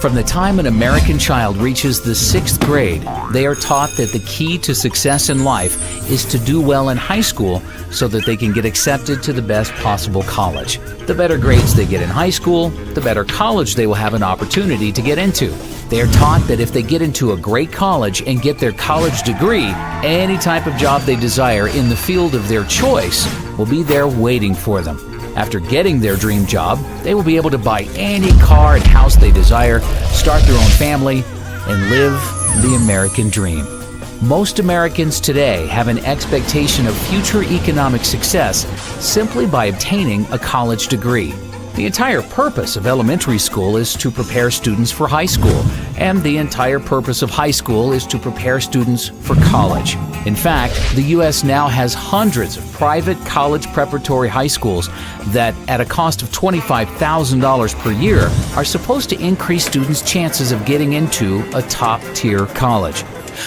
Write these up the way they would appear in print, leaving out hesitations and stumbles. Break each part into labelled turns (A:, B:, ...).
A: From the time an American child reaches the 6th grade, they are taught that the key to success in life is to do well in high school so that they can get accepted to the best possible college. The better grades they get in high school, the better college they will have an opportunity to get into. They are taught that if they get into a great college and get their college degree, any type of job they desire in the field of their choice will be there waiting for them. After getting their dream job, they will be able to buy any car and house they desire, start their own family, and live the American dream. Most Americans today have an expectation of future economic success simply by obtaining a college degree. The entire purpose of elementary school is to prepare students for high school, and the entire purpose of high school is to prepare students for college. In fact, the U.S. now has hundreds of private college preparatory high schools that, at a cost of $25,000 per year, are supposed to increase students' chances of getting into a top-tier college.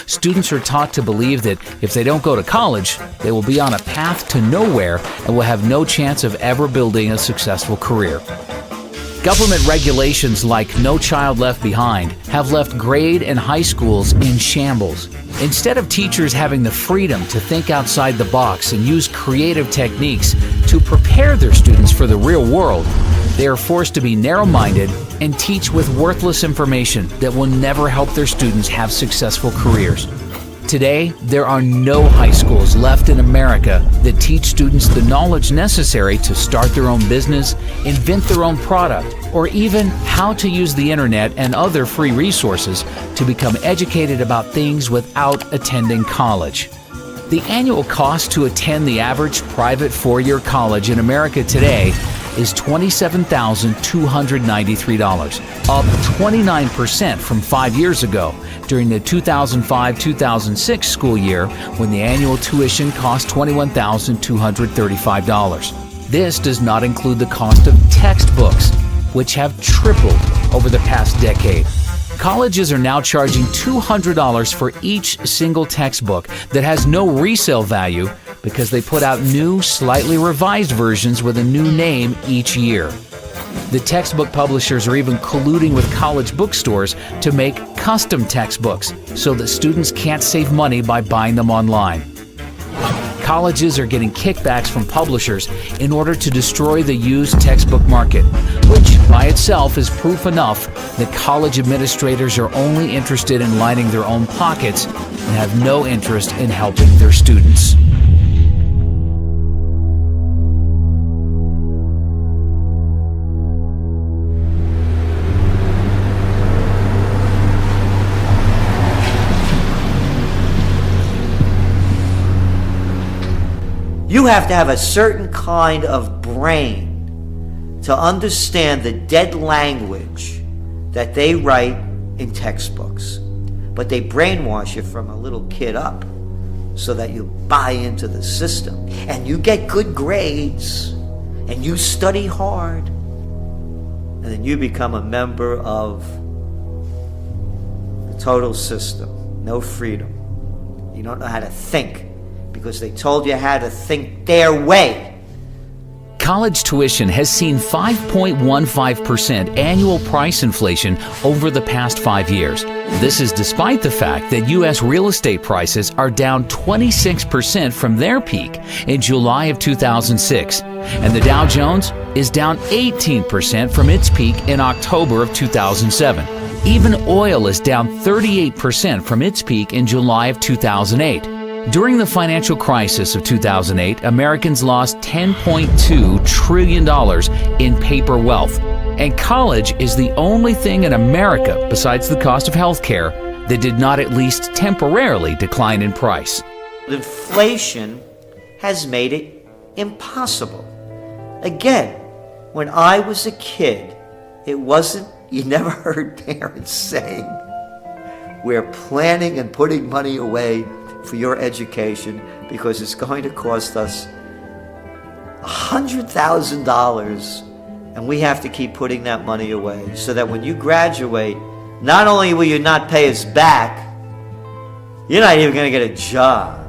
A: Students are taught to believe that if they don't go to college, they will be on a path to nowhere and will have no chance of ever building a successful career. Government regulations like No Child Left Behind have left grade and high schools in shambles. Instead of teachers having the freedom to think outside the box and use creative techniques to prepare their students for the real world, they are forced to be narrow-minded and teach with worthless information that will never help their students have successful careers. Today, there are no high schools left in America that teach students the knowledge necessary to start their own business, invent their own product, or even how to use the internet and other free resources to become educated about things without attending college. The annual cost to attend the average private four-year college in America today is $27,293, up 29% from 5 years ago during the 2005-2006 school year when the annual tuition cost $21,235. This does not include the cost of textbooks, which have tripled over the past decade. Colleges are now charging $200 for each single textbook that has no resale value because they put out new, slightly revised versions with a new name each year. The textbook publishers are even colluding with college bookstores to make custom textbooks so that students can't save money by buying them online. Colleges are getting kickbacks from publishers in order to destroy the used textbook market, which by itself is proof enough that college administrators are only interested in lining their own pockets and have no interest in helping their students.
B: You have to have a certain kind of brain to understand the dead language that they write in textbooks. But they brainwash you from a little kid up so that you buy into the system and you get good grades and you study hard and then you become a member of the total system. No freedom. You don't know how to think because they told you how to think their way.
A: College tuition has seen 5.15% annual price inflation over the past 5 years. This is despite the fact that U.S. real estate prices are down 26% from their peak in July of 2006, and the Dow Jones is down 18% from its peak in October of 2007. Even oil is down 38% from its peak in July of 2008. During the financial crisis of 2008, Americans lost $10.2 trillion in paper wealth, and college is the only thing in America, besides the cost of health care, that did not at least temporarily decline in price.
B: Inflation has made it impossible. Again, when I was a kid, it wasn't, you never heard parents saying, we're planning and putting money away for your education because it's going to cost us $100,000 and we have to keep putting that money away so that when you graduate, not only will you not pay us back, you're not even going to get a job.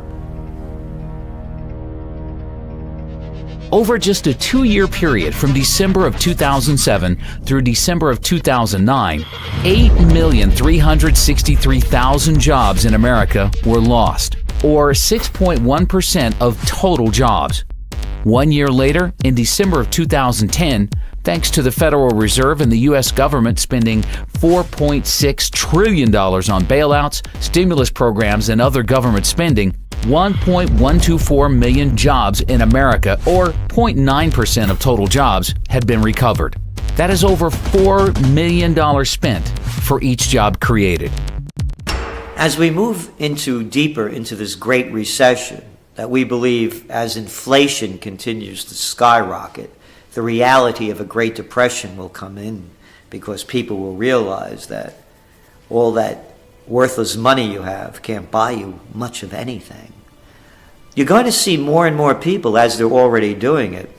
A: Over just a 2-year period from December of 2007 through December of 2009, 8,363,000 jobs in America were lost, or 6.1% of total jobs. 1 year later, in December of 2010, thanks to the Federal Reserve and the U.S. government spending $4.6 trillion on bailouts, stimulus programs, and other government spending, 1.124 million jobs in America, or 0.9% of total jobs, had been recovered. That is over $4 million spent for each job created.
B: As we move deeper into this great recession that we believe, as inflation continues to skyrocket, the reality of a Great Depression will come in, because people will realize that all that worthless money you have can't buy you much of anything. You're going to see more and more people, as they're already doing it,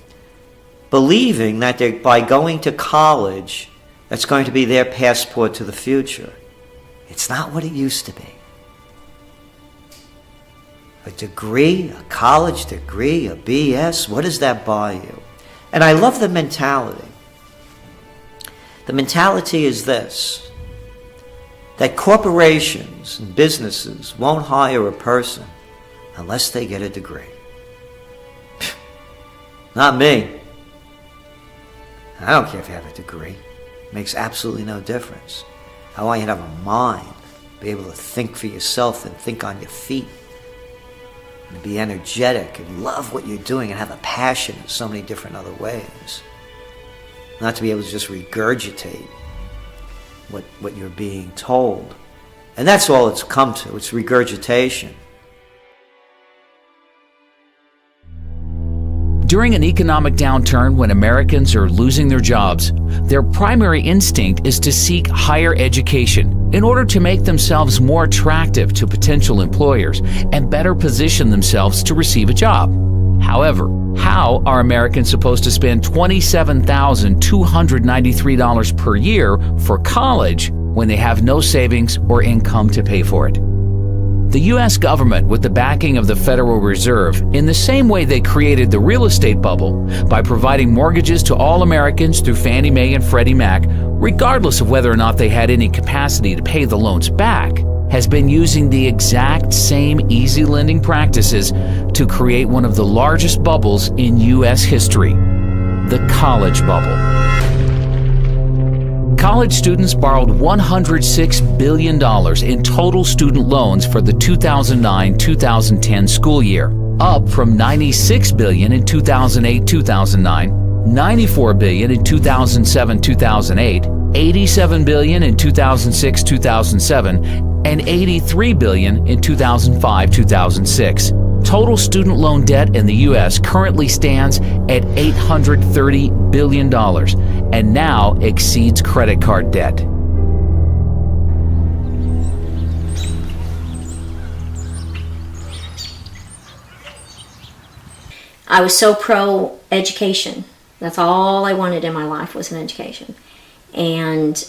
B: believing that by going to college, that's going to be their passport to the future. It's not what it used to be. A degree, a college degree, a BS, what does that buy you? And I love the mentality. The mentality is this, that corporations and businesses won't hire a person unless they get a degree. Not me. I don't care if you have a degree. It makes absolutely no difference. I want you to have a mind, be able to think for yourself and think on your feet, and be energetic and love what you're doing and have a passion in so many different other ways. Not to be able to just regurgitate what you're being told. And that's all it's come to. It's regurgitation.
A: During an economic downturn when Americans are losing their jobs, their primary instinct is to seek higher education in order to make themselves more attractive to potential employers and better position themselves to receive a job. However, how are Americans supposed to spend $27,293 per year for college when they have no savings or income to pay for it? The U.S. government, with the backing of the Federal Reserve, in the same way they created the real estate bubble by providing mortgages to all Americans through Fannie Mae and Freddie Mac, regardless of whether or not they had any capacity to pay the loans back, has been using the exact same easy lending practices to create one of the largest bubbles in U.S. history, the college bubble. College students borrowed $106 billion in total student loans for the 2009-2010 school year, up from $96 billion in 2008-2009, $94 billion in 2007-2008, $87 billion in 2006-2007, and $83 billion in 2005-2006. Total student loan debt in the U.S. currently stands at $830 billion and now exceeds credit card debt.
C: I was so pro-education. That's all I wanted in my life was an education. And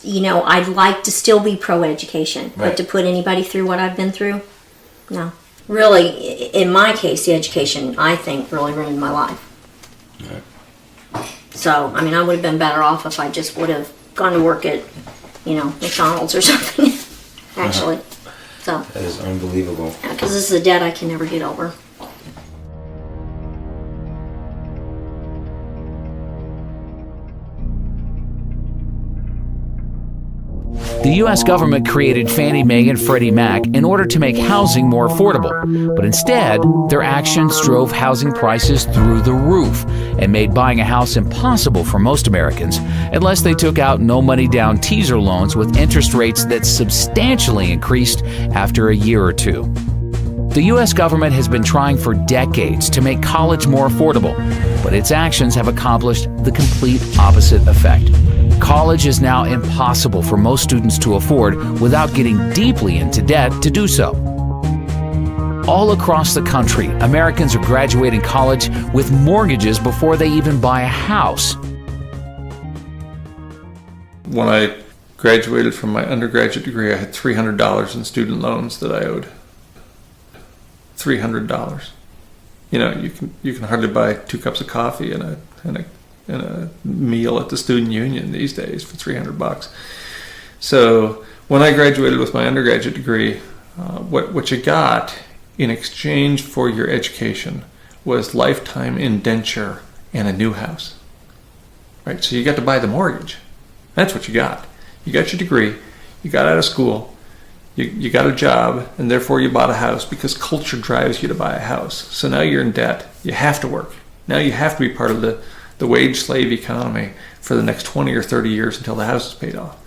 C: you know, I'd like to still be pro-education, right. But to put anybody through what I've been through, no. Really, in my case, the education, I think, really ruined my life. Right. So, I mean, I would have been better off if I just would have gone to work at, you know, McDonald's or something, actually. So
D: that is unbelievable.
C: Because this is a debt I can never get over.
A: The U.S. government created Fannie Mae and Freddie Mac in order to make housing more affordable, but instead, their actions drove housing prices through the roof and made buying a house impossible for most Americans unless they took out no-money down teaser loans with interest rates that substantially increased after a year or two. The U.S. government has been trying for decades to make college more affordable, but its actions have accomplished the complete opposite effect. College is now impossible for most students to afford without getting deeply into debt to do so. All across the country, Americans are graduating college with mortgages before they even buy a house.
E: When I graduated from my undergraduate degree, I had $300 in student loans that I owed. $300. you can hardly buy 2 cups of coffee and a meal at the student union these days for $300. So when I graduated with my undergraduate degree, what you got in exchange for your education was lifetime indenture and a new house. Right? So you got to buy the mortgage. That's what you got. You got your degree, you got out of school, you got a job, and therefore you bought a house because culture drives you to buy a house. So now you're in debt. You have to work. Now you have to be part of the wage slave economy for the next 20 or 30 years until the house is paid off.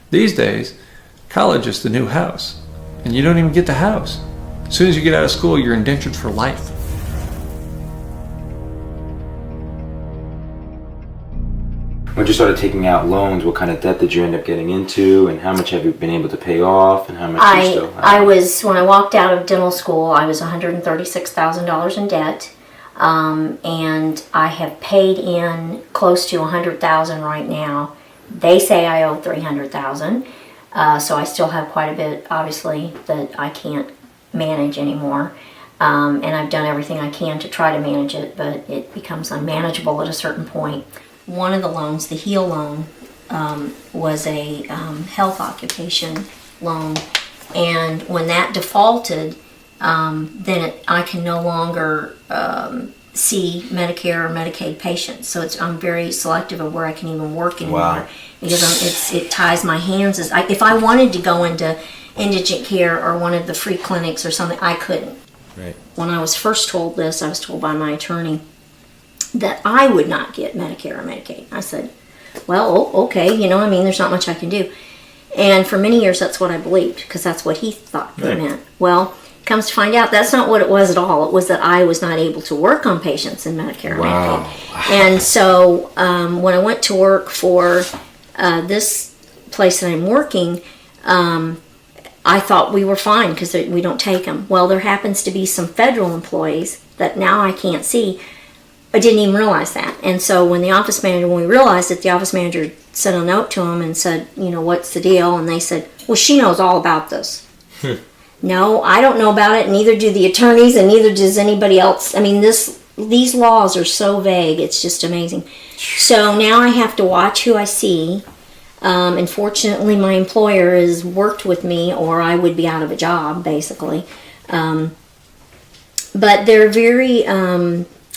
E: These days, college is the new house, and you don't even get the house. As soon as you get out of school, you're indentured for life.
D: When you started taking out loans, what kind of debt did you end up getting into, and how much have you been able to pay off, and how much you still have?
C: When I walked out of dental school, I was $136,000 in debt, and I have paid in close to $100,000 right now. They say I owe $300,000, so I still have quite a bit, obviously, that I can't manage anymore. And I've done everything I can to try to manage it, but it becomes unmanageable at a certain point. One of the loans, the HEAL loan, was a health occupation loan, and when that defaulted, then I can no longer see Medicare or Medicaid patients. So I'm very selective of where I can even work anymore.
D: Wow.
C: Because it ties my hands. If I wanted to go into indigent care or one of the free clinics or something, I couldn't.
D: Right.
C: When I was first told this, I was told by my attorney that I would not get Medicare or Medicaid. I said, well, okay, there's not much I can do. And for many years, that's what I believed, because that's what he thought it meant. Well, comes to find out, that's not what it was at all. It was that I was not able to work on patients in Medicare or Medicaid. And so when I went to work for this place that I'm working, I thought we were fine because we don't take them. Well, there happens to be some federal employees that now I can't see. I didn't even realize that. And so when we realized it, the office manager sent a note to them and said, what's the deal? And they said, well, she knows all about this. No, I don't know about it, neither do the attorneys, and neither does anybody else. I mean, these laws are so vague, it's just amazing. So now I have to watch who I see. And fortunately, my employer has worked with me, or I would be out of a job, basically. But they're very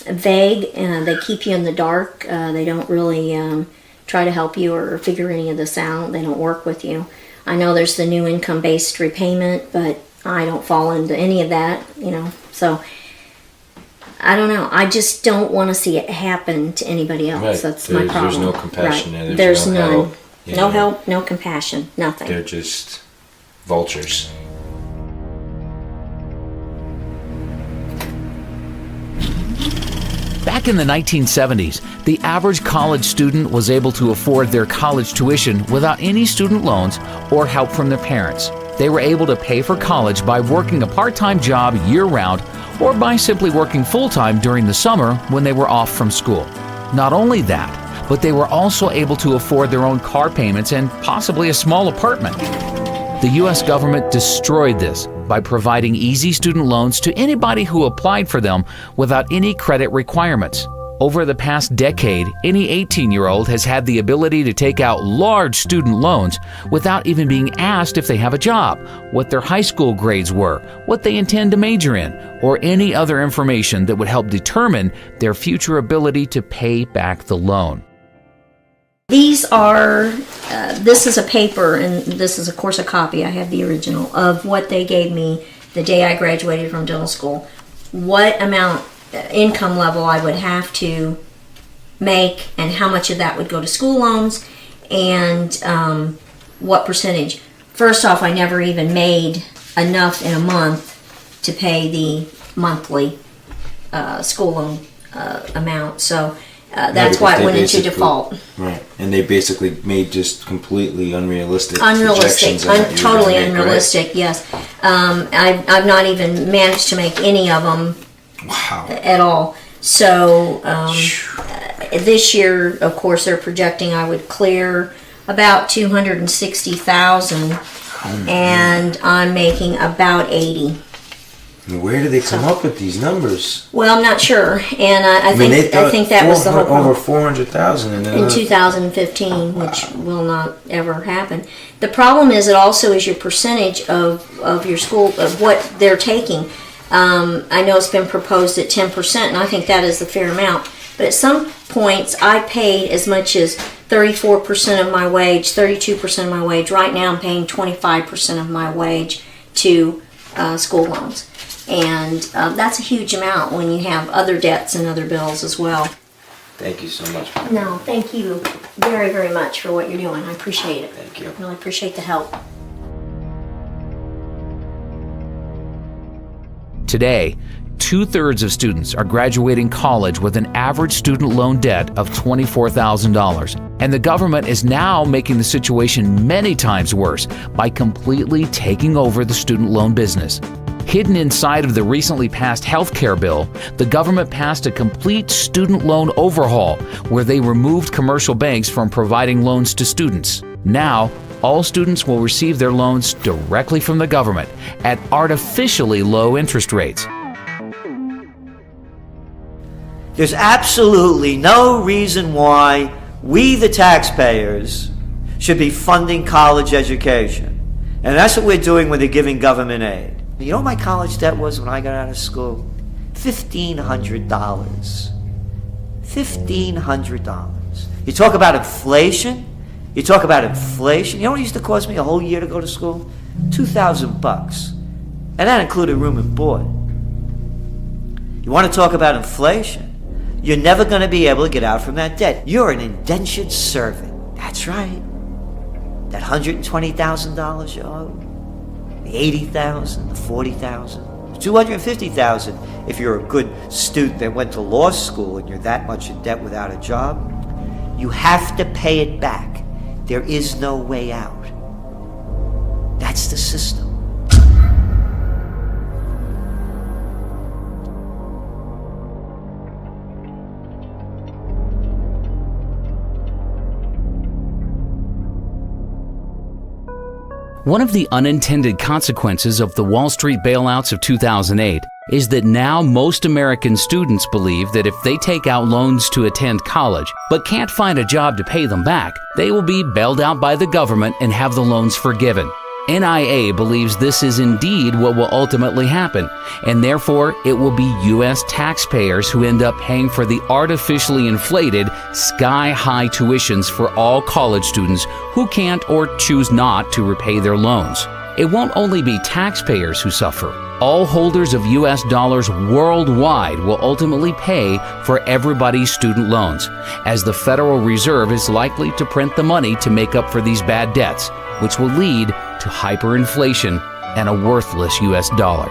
C: vague, and they keep you in the dark. They don't really try to help you or figure any of this out. They don't work with you. I know there's the new income-based repayment, but I don't fall into any of that, So I don't know. I just don't want to see it happen to anybody else.
D: Right.
C: That's my problem.
D: There's no compassion
C: right.
D: there.
C: There's
D: no
C: none.
D: help.
C: No help, no compassion, nothing.
D: They're just vultures.
A: Back in the 1970s, the average college student was able to afford their college tuition without any student loans or help from their parents. They were able to pay for college by working a part-time job year-round or by simply working full-time during the summer when they were off from school. Not only that, but they were also able to afford their own car payments and possibly a small apartment. The U.S. government destroyed this by providing easy student loans to anybody who applied for them without any credit requirements. Over the past decade, any 18-year-old has had the ability to take out large student loans without even being asked if they have a job, what their high school grades were, what they intend to major in, or any other information that would help determine their future ability to pay back the loan.
C: These are, this is a paper, and this is of course a copy, I have the original, of what they gave me the day I graduated from dental school. What amount, income level I would have to make, and how much of that would go to school loans, and what percentage. First off, I never even made enough in a month to pay the monthly school loan amount, so that's why it went into default.
D: Right, and they basically made just completely unrealistic projections.
C: Totally unrealistic, correct? Yes. I've not even managed to make any of them.
D: Wow.
C: At all. So this year, of course, they're projecting I would clear about $260,000, and I'm making about $80,000.
D: Where do they come up with these numbers?
C: Well, I'm not sure, and I think that was the whole problem.
D: Over 400,000
C: in 2015, which will not ever happen. The problem is, it also is your percentage of your school, of what they're taking. I know it's been proposed at 10%, and I think that is a fair amount. But at some points, I paid as much as 34% of my wage, 32% of my wage. Right now, I'm paying 25% of my wage to school loans. And that's a huge amount when you have other debts and other bills as well.
D: Thank you so much.
C: No, thank you very, very much for what you're doing. I appreciate it.
D: Thank you.
C: I really appreciate the help.
A: Today, 2/3 of students are graduating college with an average student loan debt of $24,000. And the government is now making the situation many times worse by completely taking over the student loan business. Hidden inside of the recently passed health care bill, the government passed a complete student loan overhaul where they removed commercial banks from providing loans to students. Now, all students will receive their loans directly from the government at artificially low interest rates.
B: There's absolutely no reason why we, the taxpayers, should be funding college education. And that's what we're doing when they're giving government aid. You know what my college debt was when I got out of school? $1,500. $1,500. You talk about inflation? You talk about inflation? You know what it used to cost me a whole year to go to school? $2,000. And that included room and board. You want to talk about inflation? You're never going to be able to get out from that debt. You're an indentured servant. That's right. That $120,000 you owe, the $80,000, the $40,000, $250,000 if you're a good student that went to law school and you're that much in debt without a job. You have to pay it back. There is no way out. That's the system.
A: One of the unintended consequences of the Wall Street bailouts of 2008 is that now most American students believe that if they take out loans to attend college but can't find a job to pay them back, they will be bailed out by the government and have the loans forgiven. NIA believes this is indeed what will ultimately happen, and therefore it will be U.S. taxpayers who end up paying for the artificially inflated, sky-high tuitions for all college students who can't or choose not to repay their loans. It won't only be taxpayers who suffer. All holders of U.S. dollars worldwide will ultimately pay for everybody's student loans, as the Federal Reserve is likely to print the money to make up for these bad debts, which will lead to hyperinflation and a worthless U.S. dollar.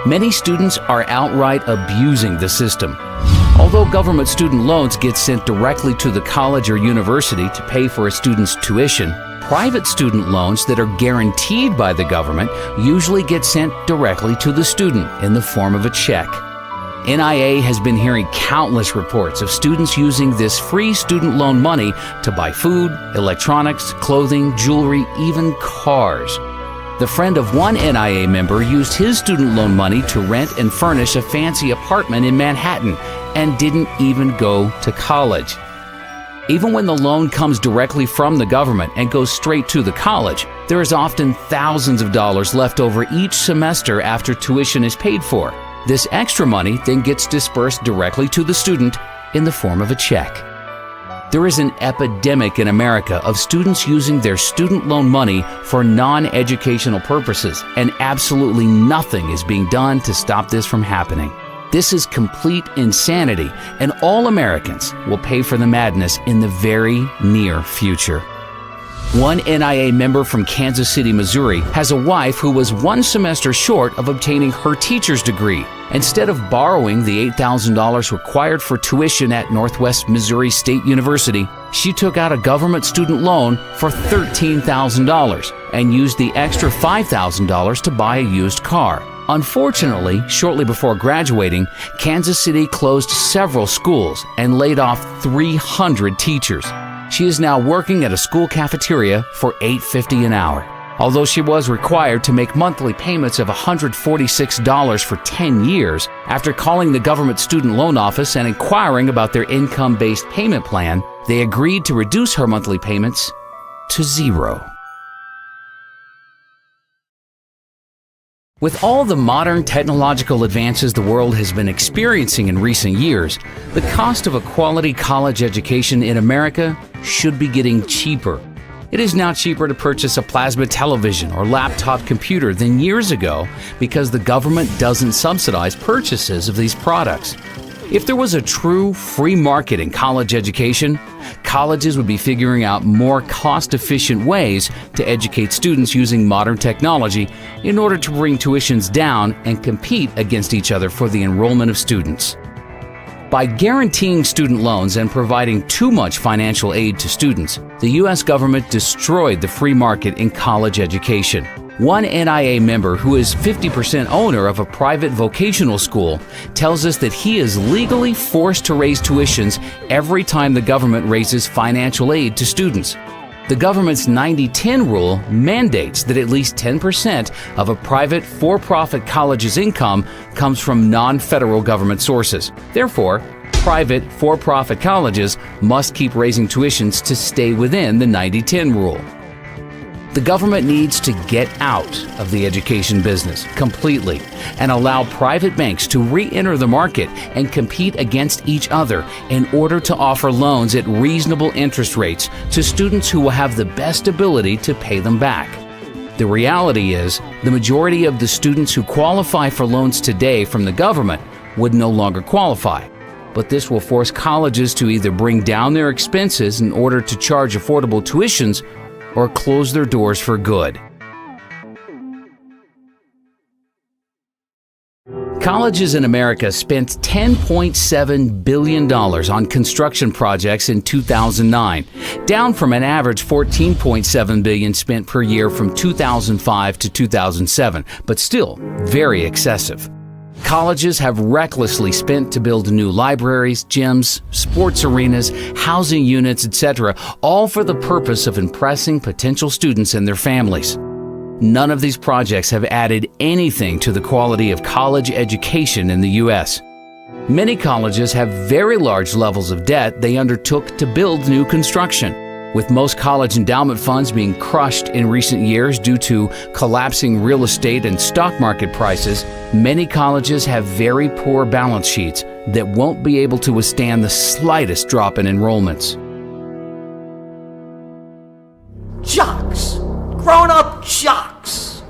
A: Many students are outright abusing the system. Although government student loans get sent directly to the college or university to pay for a student's tuition, private student loans that are guaranteed by the government usually get sent directly to the student in the form of a check. NIA has been hearing countless reports of students using this free student loan money to buy food, electronics, clothing, jewelry, even cars. The friend of one NIA member used his student loan money to rent and furnish a fancy apartment in Manhattan and didn't even go to college. Even when the loan comes directly from the government and goes straight to the college, there is often thousands of dollars left over each semester after tuition is paid for. This extra money then gets dispersed directly to the student in the form of a check. There is an epidemic in America of students using their student loan money for non-educational purposes, and absolutely nothing is being done to stop this from happening. This is complete insanity, and all Americans will pay for the madness in the very near future. One NIA member from Kansas City, Missouri, has a wife who was one semester short of obtaining her teacher's degree. Instead of borrowing the $8,000 required for tuition at Northwest Missouri State University, she took out a government student loan for $13,000 and used the extra $5,000 to buy a used car. Unfortunately, shortly before graduating, Kansas City closed several schools and laid off 300 teachers. She is now working at a school cafeteria for $8.50 an hour. Although she was required to make monthly payments of $146 for 10 years, after calling the government student loan office and inquiring about their income-based payment plan, they agreed to reduce her monthly payments to zero. With all the modern technological advances the world has been experiencing in recent years, the cost of a quality college education in America should be getting cheaper. It is now cheaper to purchase a plasma television or laptop computer than years ago because the government doesn't subsidize purchases of these products. If there was a true free market in college education, colleges would be figuring out more cost-efficient ways to educate students using modern technology in order to bring tuitions down and compete against each other for the enrollment of students. By guaranteeing student loans and providing too much financial aid to students, the U.S. government destroyed the free market in college education. One NIA member who is 50% owner of a private vocational school tells us that he is legally forced to raise tuitions every time the government raises financial aid to students. The government's 90-10 rule mandates that at least 10% of a private for-profit college's income comes from non-federal government sources. Therefore, private for-profit colleges must keep raising tuitions to stay within the 90-10 rule. The government needs to get out of the education business completely and allow private banks to re-enter the market and compete against each other in order to offer loans at reasonable interest rates to students who will have the best ability to pay them back. The reality is, the majority of the students who qualify for loans today from the government would no longer qualify. But this will force colleges to either bring down their expenses in order to charge affordable tuitions or close their doors for good. Colleges in America spent $10.7 billion on construction projects in 2009, down from an average $14.7 billion spent per year from 2005 to 2007, but still very excessive. Colleges have recklessly spent to build new libraries, gyms, sports arenas, housing units, etc., all for the purpose of impressing potential students and their families. None of these projects have added anything to the quality of college education in the U.S. Many colleges have very large levels of debt they undertook to build new construction. With most college endowment funds being crushed in recent years due to collapsing real estate and stock market prices, many colleges have very poor balance sheets that won't be able to withstand the slightest drop in enrollments.
B: Jocks! Grown-up jocks!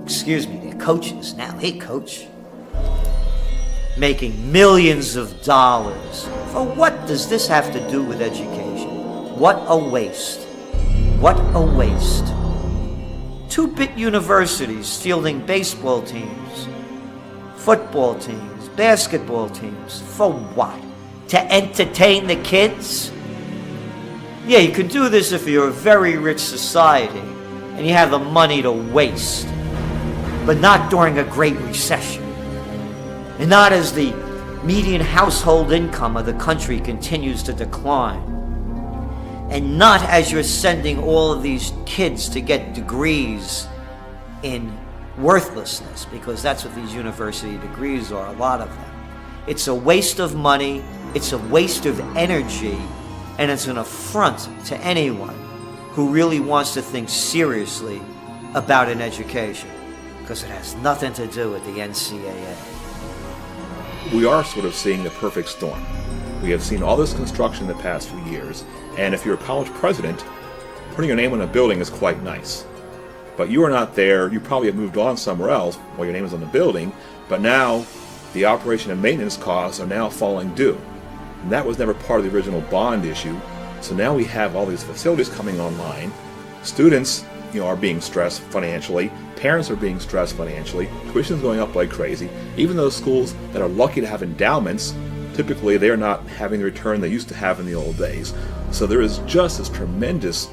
B: Excuse me, they're coaches now. Hey, coach. Making millions of dollars. For what does this have to do with education? What a waste. What a waste. 2-bit universities fielding baseball teams, football teams, basketball teams. For what? To entertain the kids? Yeah, you can do this if you're a very rich society and you have the money to waste, but not during a Great Recession. And not as the median household income of the country continues to decline. And not as you're sending all of these kids to get degrees in worthlessness, because that's what these university degrees are, a lot of them. It's a waste of money, it's a waste of energy, and it's an affront to anyone who really wants to think seriously about an education, because it has nothing to do with the NCAA.
F: We are sort of seeing the perfect storm. We have seen all this construction in the past few years, and if you're a college president, putting your name on a building is quite nice. But you are not there, you probably have moved on somewhere else while your name is on the building, but now the operation and maintenance costs are now falling due. And that was never part of the original bond issue, so now we have all these facilities coming online. Students, are being stressed financially. Parents are being stressed financially. Tuition is going up like crazy. Even those schools that are lucky to have endowments, typically they're not having the return they used to have in the old days. So there is just this tremendous,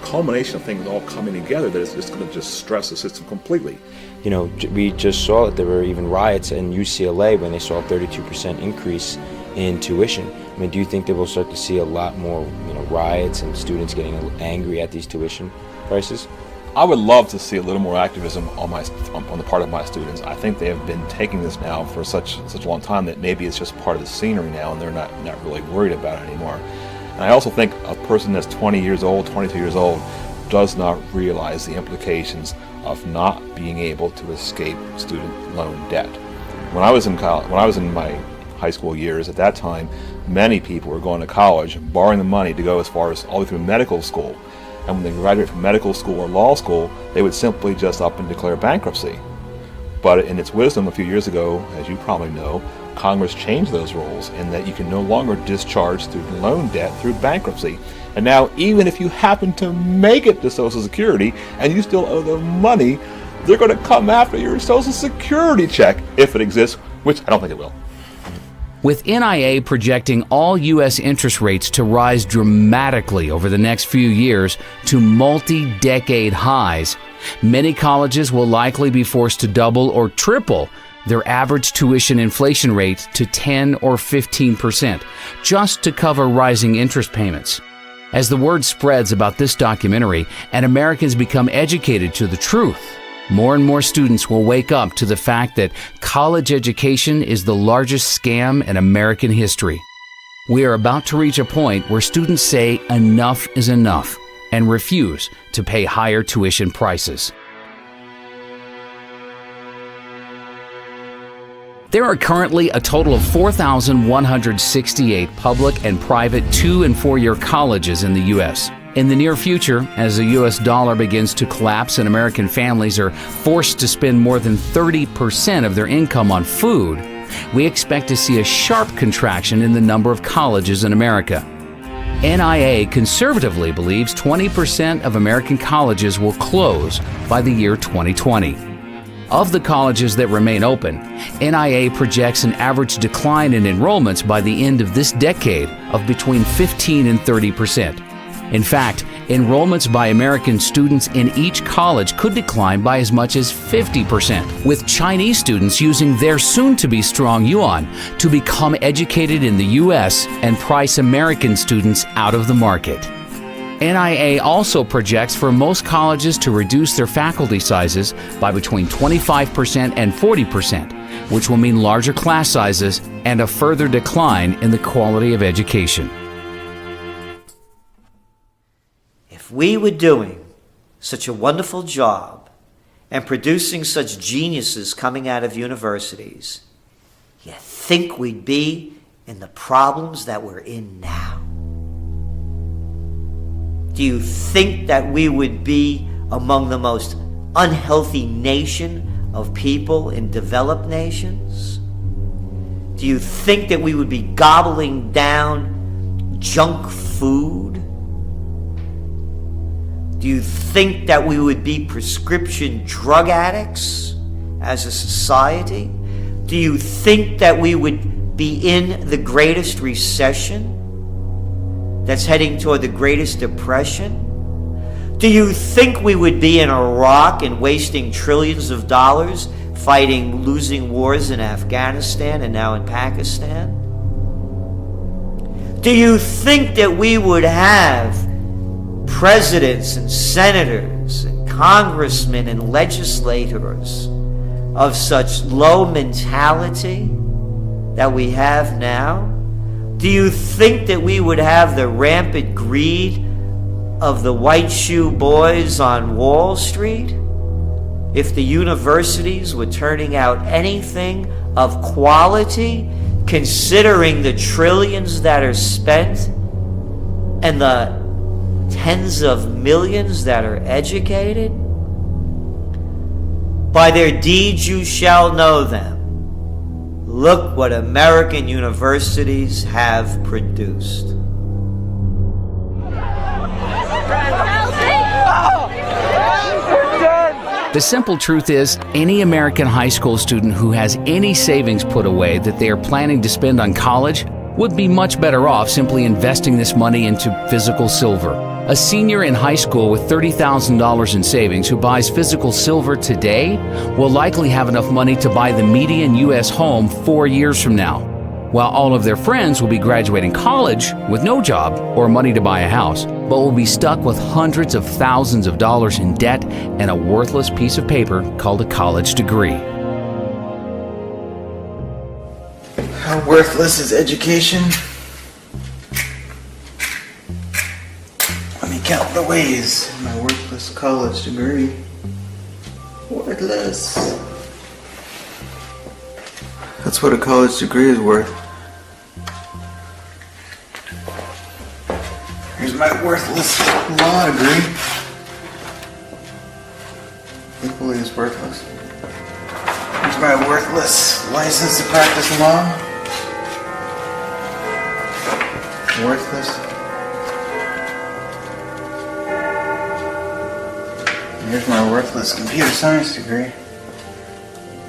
F: culmination of things all coming together that is just going to just stress the system completely.
D: We just saw that there were even riots in UCLA when they saw a 32% increase in tuition. I mean, do you think that we'll start to see a lot more, riots and students getting angry at these tuition prices?
F: I would love to see a little more activism on the part of my students. I think they have been taking this now for such a long time that maybe it's just part of the scenery now, and they're not really worried about it anymore. And I also think a person that's 20 years old, 22 years old, does not realize the implications of not being able to escape student loan debt. When I was in my high school years, at that time, many people were going to college, borrowing the money to go as far as all the way through medical school. And when they graduate from medical school or law school, they would simply just up and declare bankruptcy. But in its wisdom a few years ago, as you probably know, Congress changed those rules in that you can no longer discharge student loan debt through bankruptcy. And now, even if you happen to make it to Social Security and you still owe them money, they're going to come after your Social Security check, if it exists, which I don't think it will.
A: With NIA projecting all U.S. interest rates to rise dramatically over the next few years to multi-decade highs, many colleges will likely be forced to double or triple their average tuition inflation rate to 10 or 15%, just to cover rising interest payments. As the word spreads about this documentary and Americans become educated to the truth, more and more students will wake up to the fact that college education is the largest scam in American history. We are about to reach a point where students say enough is enough and refuse to pay higher tuition prices. There are currently a total of 4,168 public and private 2- and 4-year colleges in the U.S. In the near future, as the U.S. dollar begins to collapse and American families are forced to spend more than 30% of their income on food, we expect to see a sharp contraction in the number of colleges in America. NIA conservatively believes 20% of American colleges will close by the year 2020. Of the colleges that remain open, NIA projects an average decline in enrollments by the end of this decade of between 15 and 30%. In fact, enrollments by American students in each college could decline by as much as 50%, with Chinese students using their soon-to-be strong yuan to become educated in the U.S. and price American students out of the market. NIA also projects for most colleges to reduce their faculty sizes by between 25% and 40%, which will mean larger class sizes and a further decline in the quality of education.
B: If we were doing such a wonderful job and producing such geniuses coming out of universities, you think we'd be in the problems that we're in now? Do you think that we would be among the most unhealthy nation of people in developed nations? Do you think that we would be gobbling down junk food? Do you think that we would be prescription drug addicts as a society? Do you think that we would be in the greatest recession that's heading toward the greatest depression? Do you think we would be in Iraq and wasting trillions of dollars fighting losing wars in Afghanistan and now in Pakistan? Do you think that we would have presidents and senators and congressmen and legislators of such low mentality that we have now? Do you think that we would have the rampant greed of the white shoe boys on Wall Street if the universities were turning out anything of quality, considering the trillions that are spent and the tens of millions that are educated? By their deeds you shall know them. Look what American universities have produced.
A: The simple truth is, any American high school student who has any savings put away that they are planning to spend on college would be much better off simply investing this money into physical silver. A senior in high school with $30,000 in savings who buys physical silver today will likely have enough money to buy the median U.S. home 4 years from now. while all of their friends will be graduating college with no job or money to buy a house, but will be stuck with hundreds of thousands of dollars in debt and a worthless piece of paper called a college degree.
G: How worthless is education? Let me count the ways in my worthless college degree. Worthless. That's what a college degree is worth. Here's my worthless law degree. Equally as worthless. Here's my worthless license to practice law. Worthless. And here's my worthless computer science degree.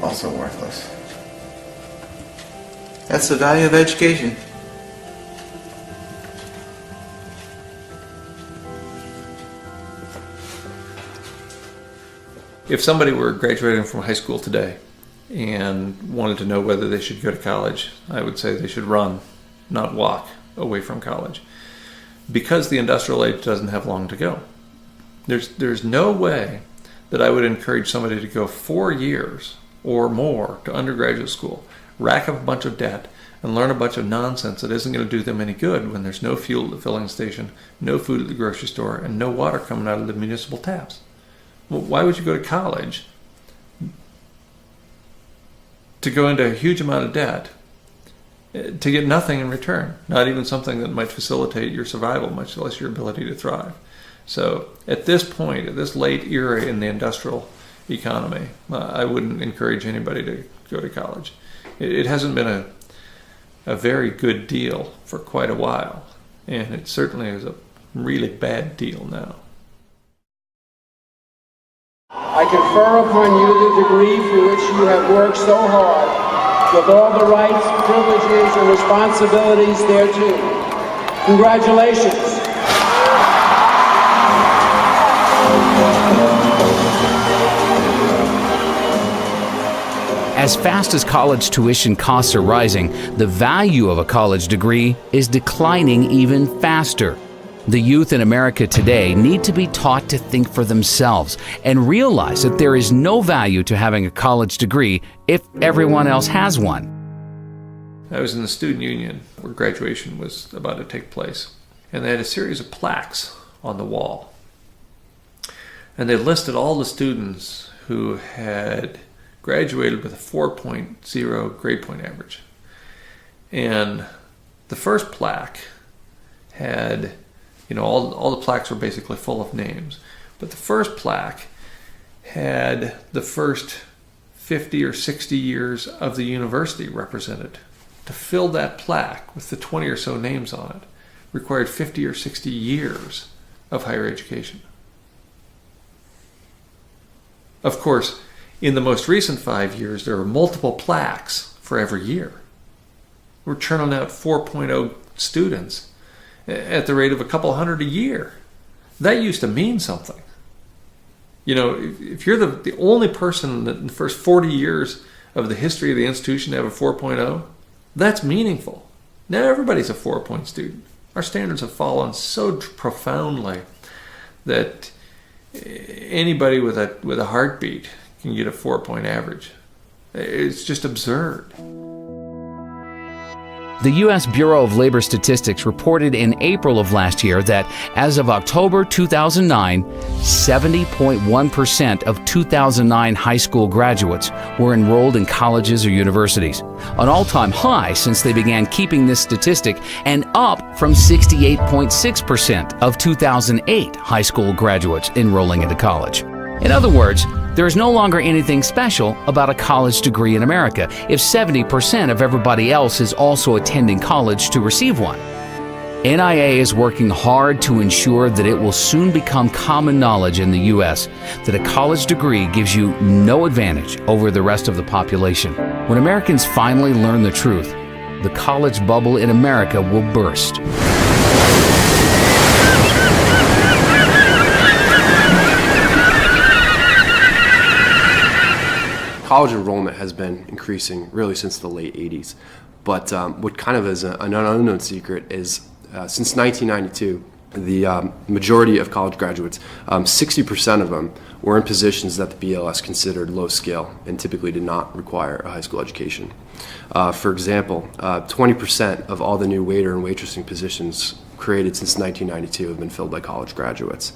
G: Also worthless. That's the value of education.
E: If somebody were graduating from high school today and wanted to know whether they should go to college, I would say they should run, not walk away from college, because the industrial age doesn't have long to go. There's no way that I would encourage somebody to go 4 years or more to undergraduate school, rack up a bunch of debt, and learn a bunch of nonsense that isn't going to do them any good when there's no fuel at the filling station, no food at the grocery store, and no water coming out of the municipal taps. Well, why would you go to college to go into a huge amount of debt to get nothing in return, not even something that might facilitate your survival, much less your ability to thrive? So at this point, at this late era in the industrial economy, I wouldn't encourage anybody to go to college. It hasn't been a very good deal for quite a while, and it certainly is a really bad deal now.
H: I confer upon you the degree for which you have worked so hard, with all the rights, privileges, and responsibilities thereto. Congratulations.
A: As fast as college tuition costs are rising, the value of a college degree is declining even faster. The youth in America today need to be taught to think for themselves and realize that there is no value to having a college degree if everyone else has one.
E: I was in the student union where graduation was about to take place, and they had a series of plaques on the wall. And they listed all the students who had graduated with a 4.0 grade point average. And the first plaque had, all the plaques were basically full of names. But the first plaque had the first 50 or 60 years of the university represented. To fill that plaque with the 20 or so names on it required 50 or 60 years of higher education. Of course, in the most recent 5 years, there are multiple plaques for every year. We're churning out 4.0 students at the rate of a couple hundred a year. That used to mean something. If you're the only person in the first 40 years of the history of the institution to have a 4.0, that's meaningful. Now everybody's a 4-point student. Our standards have fallen so profoundly that anybody with a heartbeat can get a 4-point average. It's just absurd.
A: The U.S. Bureau of Labor Statistics reported in April of last year that as of October 2009, 70.1% of 2009 high school graduates were enrolled in colleges or universities, an all-time high since they began keeping this statistic, and up from 68.6% of 2008 high school graduates enrolling into college. In other words, there is no longer anything special about a college degree in America if 70% of everybody else is also attending college to receive one. NIA is working hard to ensure that it will soon become common knowledge in the U.S. that a college degree gives you no advantage over the rest of the population. When Americans finally learn the truth, the college bubble in America will burst.
I: College enrollment has been increasing really since the late 80s. But what kind of is an unknown secret is since 1992, the majority of college graduates, 60% of them were in positions that the BLS considered low scale and typically did not require a high school education. For example, 20% of all the new waiter and waitressing positions created since 1992 have been filled by college graduates.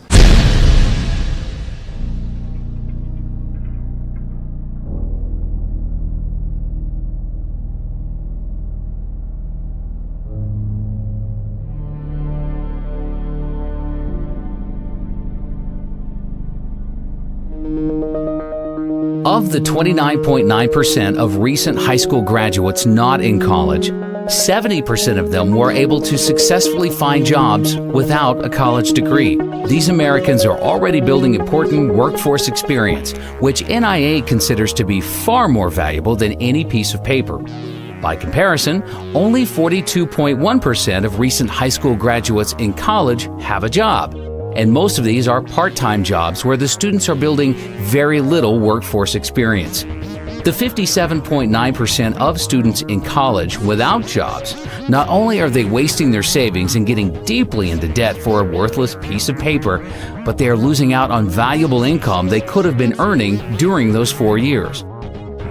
A: Of the 29.9% of recent high school graduates not in college, 70% of them were able to successfully find jobs without a college degree. These Americans are already building important workforce experience, which NIA considers to be far more valuable than any piece of paper. By comparison, only 42.1% of recent high school graduates in college have a job. And most of these are part-time jobs where the students are building very little workforce experience. The 57.9% of students in college without jobs, not only are they wasting their savings and getting deeply into debt for a worthless piece of paper, but they are losing out on valuable income they could have been earning during those 4 years.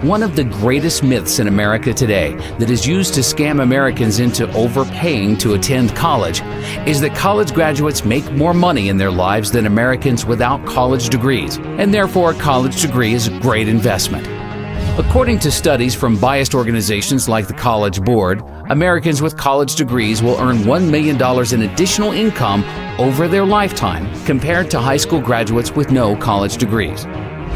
A: One of the greatest myths in America today that is used to scam Americans into overpaying to attend college is that college graduates make more money in their lives than Americans without college degrees, and therefore a college degree is a great investment. According to studies from biased organizations like the College Board, Americans with college degrees will earn $1 million in additional income over their lifetime compared to high school graduates with no college degrees.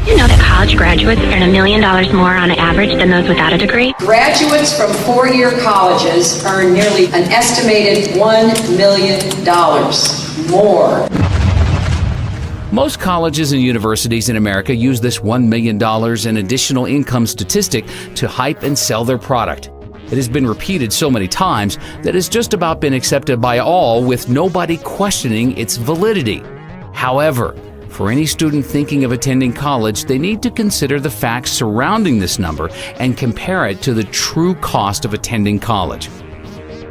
J: You know that college graduates earn $1 million more on average than those without a degree?
K: Graduates from four-year colleges earn nearly an estimated $1 million more.
A: Most colleges and universities in America use this $1 million in additional income statistic to hype and sell their product. It has been repeated so many times that it's just about been accepted by all with nobody questioning its validity. However, for any student thinking of attending college, they need to consider the facts surrounding this number and compare it to the true cost of attending college.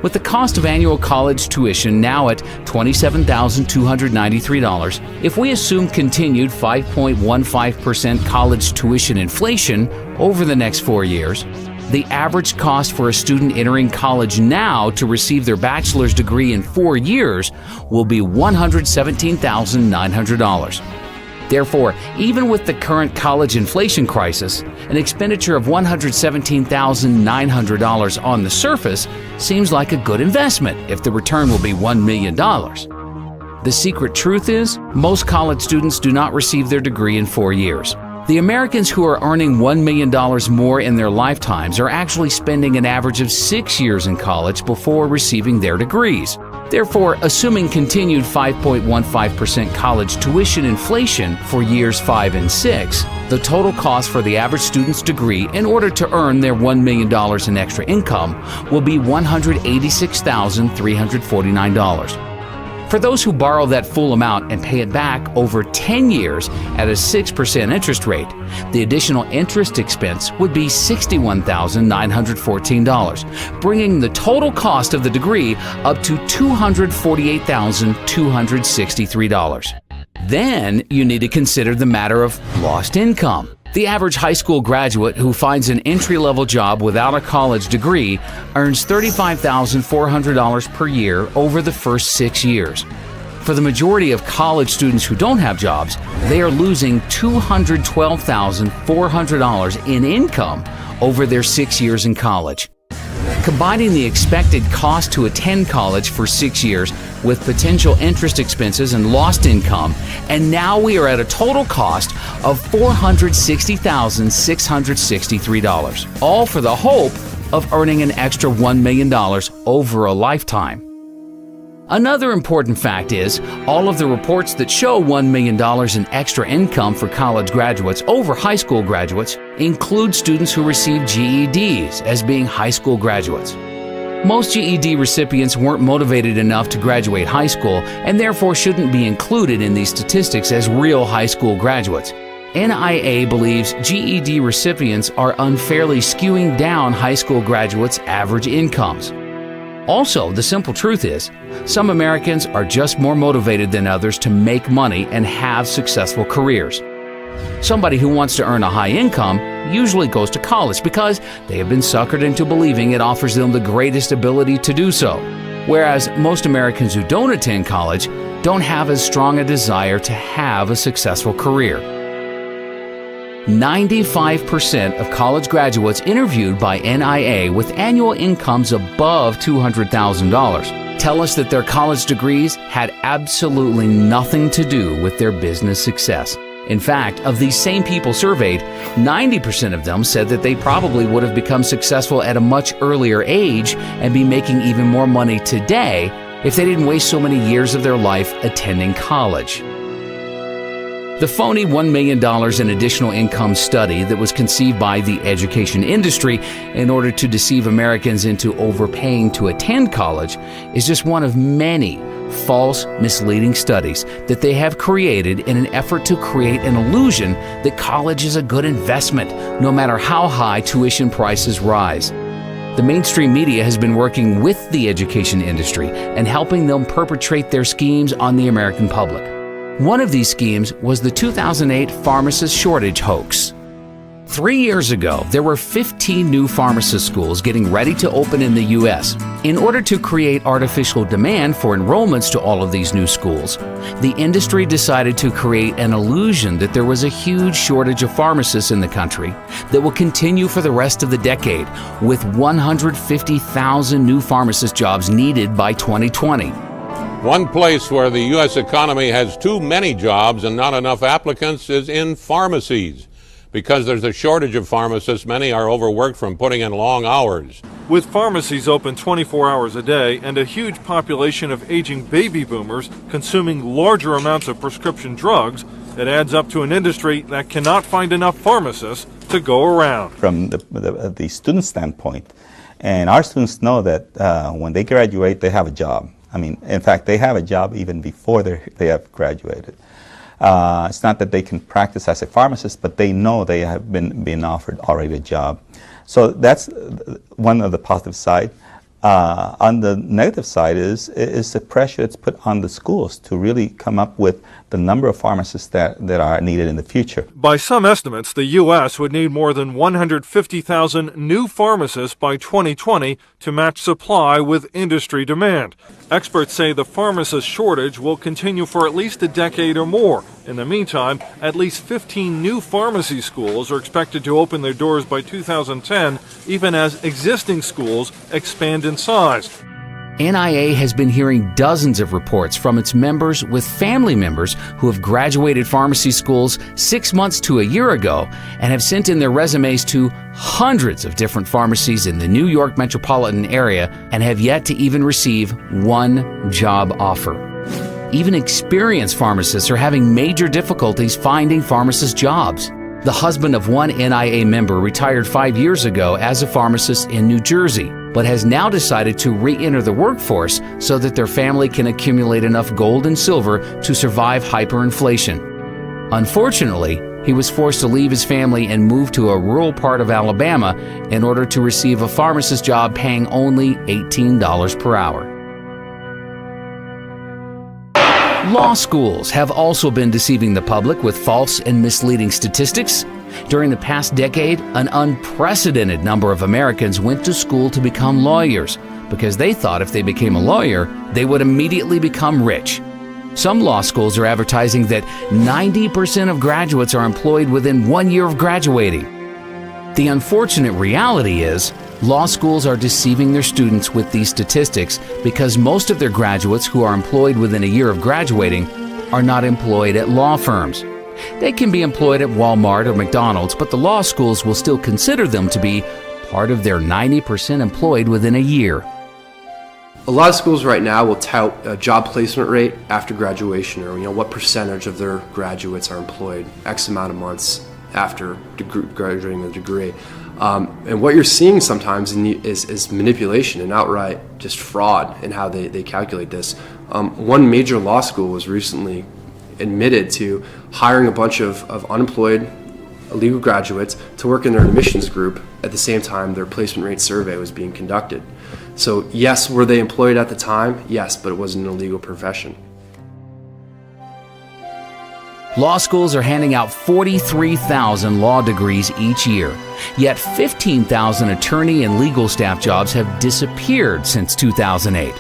A: With the cost of annual college tuition now at $27,293, if we assume continued 5.15% college tuition inflation over the next 4 years, the average cost for a student entering college now to receive their bachelor's degree in 4 years will be $117,900. Therefore, even with the current college inflation crisis, an expenditure of $117,900 on the surface seems like a good investment if the return will be $1 million. The secret truth is, most college students do not receive their degree in 4 years. The Americans who are earning $1 million more in their lifetimes are actually spending an average of 6 years in college before receiving their degrees. Therefore, assuming continued 5.15% college tuition inflation for years 5 and 6, the total cost for the average student's degree in order to earn their $1 million in extra income will be $186,349. For those who borrow that full amount and pay it back over 10 years at a 6% interest rate, the additional interest expense would be $61,914, bringing the total cost of the degree up to $248,263. Then you need to consider the matter of lost income. The average high school graduate who finds an entry-level job without a college degree earns $35,400 per year over the first 6 years. For the majority of college students who don't have jobs, they are losing $212,400 in income over their 6 years in college. Combining the expected cost to attend college for 6 years with potential interest expenses and lost income, and now we are at a total cost of $460,663, all for the hope of earning an extra $1 million over a lifetime. Another important fact is, all of the reports that show $1 million in extra income for college graduates over high school graduates include students who receive GEDs as being high school graduates. Most GED recipients weren't motivated enough to graduate high school and therefore shouldn't be included in these statistics as real high school graduates. NIA believes GED recipients are unfairly skewing down high school graduates' average incomes. Also, the simple truth is, some Americans are just more motivated than others to make money and have successful careers. Somebody who wants to earn a high income usually goes to college because they have been suckered into believing it offers them the greatest ability to do so. Whereas most Americans who don't attend college don't have as strong a desire to have a successful career. 95% of college graduates interviewed by NIA with annual incomes above $200,000 tell us that their college degrees had absolutely nothing to do with their business success. In fact, of these same people surveyed, 90% of them said that they probably would have become successful at a much earlier age and be making even more money today if they didn't waste so many years of their life attending college. The phony $1 million in additional income study that was conceived by the education industry in order to deceive Americans into overpaying to attend college is just one of many false, misleading studies that they have created in an effort to create an illusion that college is a good investment, no matter how high tuition prices rise. The mainstream media has been working with the education industry and helping them perpetrate their schemes on the American public. One of these schemes was the 2008 pharmacist shortage hoax. 3 years ago, there were 15 new pharmacist schools getting ready to open in the U.S. In order to create artificial demand for enrollments to all of these new schools, the industry decided to create an illusion that there was a huge shortage of pharmacists in the country that will continue for the rest of the decade, with 150,000 new pharmacist jobs needed by 2020.
L: One place where the U.S. economy has too many jobs and not enough applicants is in pharmacies. Because there's a shortage of pharmacists, many are overworked from putting in long hours.
M: With pharmacies open 24 hours a day and a huge population of aging baby boomers consuming larger amounts of prescription drugs, it adds up to an industry that cannot find enough pharmacists to go around.
N: From the student standpoint, and our students know that when they graduate, they have a job. I mean, in fact, they have a job even before they have graduated. It's not that they can practice as a pharmacist, but they know they have been offered already a job. So that's one of the positive side. On the negative side is the pressure that's put on the schools to really come up with the number of pharmacists that are needed in the future.
M: By some estimates, the U.S. would need more than 150,000 new pharmacists by 2020 to match supply with industry demand. Experts say the pharmacist shortage will continue for at least a decade or more. In the meantime, at least 15 new pharmacy schools are expected to open their doors by 2010, even as existing schools expand in size.
A: NIA has been hearing dozens of reports from its members with family members who have graduated pharmacy schools 6 months to a year ago and have sent in their resumes to hundreds of different pharmacies in the New York metropolitan area and have yet to even receive one job offer. Even experienced pharmacists are having major difficulties finding pharmacist jobs. The husband of one NIA member retired 5 years ago as a pharmacist in New Jersey, but has now decided to re-enter the workforce so that their family can accumulate enough gold and silver to survive hyperinflation. Unfortunately, he was forced to leave his family and move to a rural part of Alabama in order to receive a pharmacist job paying only $18 per hour. Law schools have also been deceiving the public with false and misleading statistics. During the past decade, an unprecedented number of Americans went to school to become lawyers because they thought if they became a lawyer, they would immediately become rich. Some law schools are advertising that 90% of graduates are employed within 1 year of graduating. The unfortunate reality is, law schools are deceiving their students with these statistics because most of their graduates who are employed within a year of graduating are not employed at law firms. They can be employed at Walmart or McDonald's, but the law schools will still consider them to be part of their 90% employed within a year.
I: A lot of schools right now will tout a job placement rate after graduation, or what percentage of their graduates are employed X amount of months after graduating with a degree. And what you're seeing sometimes is manipulation and outright just fraud in how they calculate this. One major law school was recently admitted to hiring a bunch of unemployed illegal graduates to work in their admissions group at the same time their placement rate survey was being conducted. So yes, were they employed at the time? Yes, but it wasn't an illegal profession.
A: Law schools are handing out 43,000 law degrees each year, yet 15,000 attorney and legal staff jobs have disappeared since 2008.